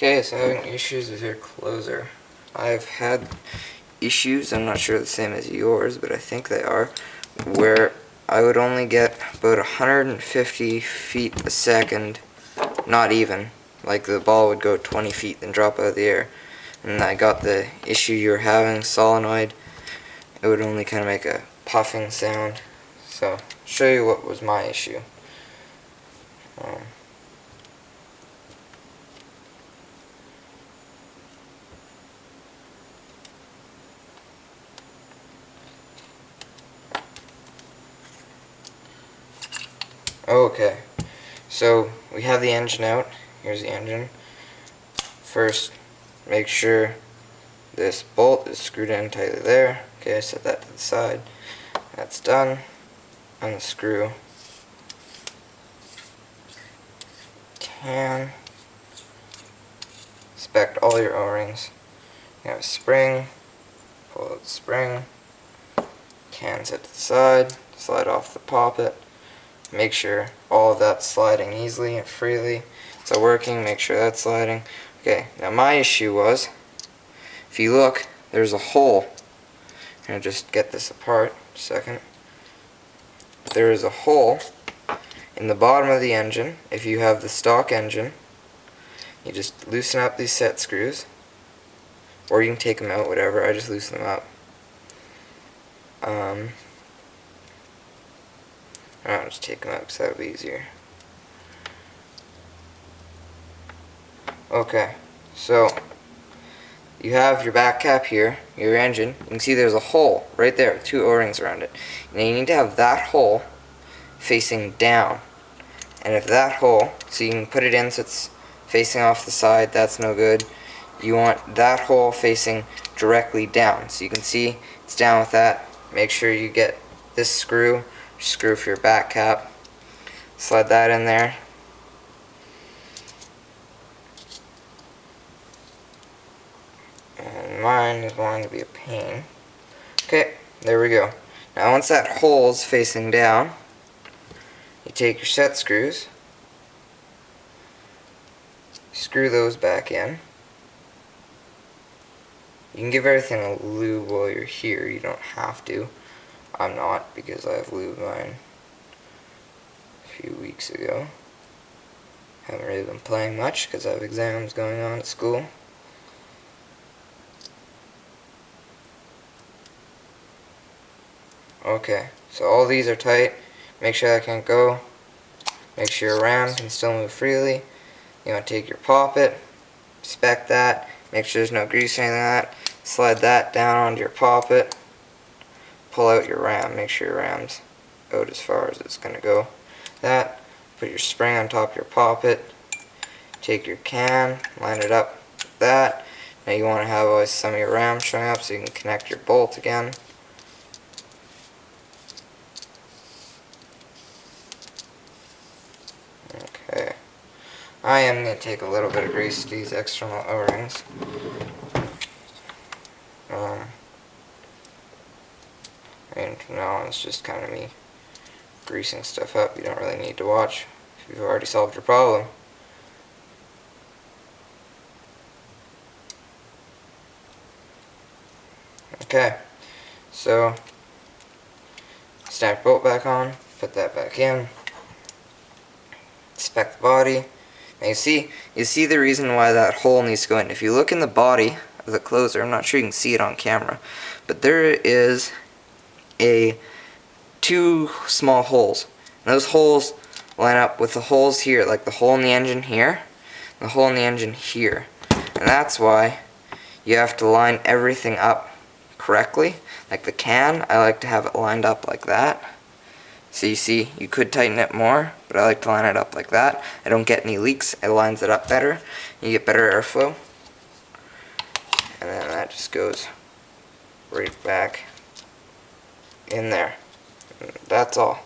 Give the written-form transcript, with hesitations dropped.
Okay, so having issues with your closer. I've had issues, I'm not sure the same as yours, but I think they are, where I would only get about 150 feet a second, not even, like the ball would go 20 feet then drop out of the air. And I got the issue you're having, solenoid, it would only kind of make a puffing sound. So, I'll show you what was my issue. Okay, so we have the engine out. Here's the engine. First, make sure this bolt is screwed in tightly there. Okay, I set that to the side. That's done. Unscrew. Can. Inspect all your O-rings. You have a spring. Pull out the spring. Can set to the side. Slide off the poppet. Make sure all of that's sliding easily and freely. It's working, make sure that's sliding. Okay, now my issue was, if you look, there's a hole. I'm going to just get this apart a second. There is a hole in the bottom of the engine. If you have the stock engine, you just loosen up these set screws, or you can take them out, whatever. I just loosen them up. I'll just take them out because that would be easier. Okay, so you have your back cap here, your engine. You can see there's a hole right there with two O-rings around it. Now you need to have that hole facing down. And if that hole, so you can put it in so it's facing off the side, that's no good. You want that hole facing directly down. So you can see it's down with that. Make sure you get this screw for your back cap. Slide that in there. And mine is going to be a pain. Okay, there we go. Now once that hole is facing down, you take your set screws, screw those back in. You can give everything a lube while you're here, you don't have to. I'm not, because I've lubed mine a few weeks ago. Haven't really been playing much because I have exams going on at school. Okay, so all these are tight. Make sure that can't go. Make sure your ram can still move freely. You want to take your poppet, inspect that, make sure there's no grease or anything like that. Slide that down onto your poppet. Pull out your ram, make sure your ram's out as far as it's going to go. That, put your spring on top of your poppet, take your can, line it up with that. Now you want to have always some of your ram showing up so you can connect your bolt again. Okay, I am going to take a little bit of grease to these external O-rings. And from now on it's just kind of me greasing stuff up. You don't really need to watch if you've already solved your problem. Okay, so snap bolt back on, put that back in, inspect the body. Now you see the reason why that hole needs to go in. If you look in the body of the closer, I'm not sure you can see it on camera, but there is two small holes. And those holes line up with the holes here, like the hole in the engine here, and the hole in the engine here. And that's why you have to line everything up correctly. Like the can, I like to have it lined up like that. So you see, you could tighten it more, but I like to line it up like that. I don't get any leaks, it lines it up better. You get better airflow. And then that just goes right back in there. That's all.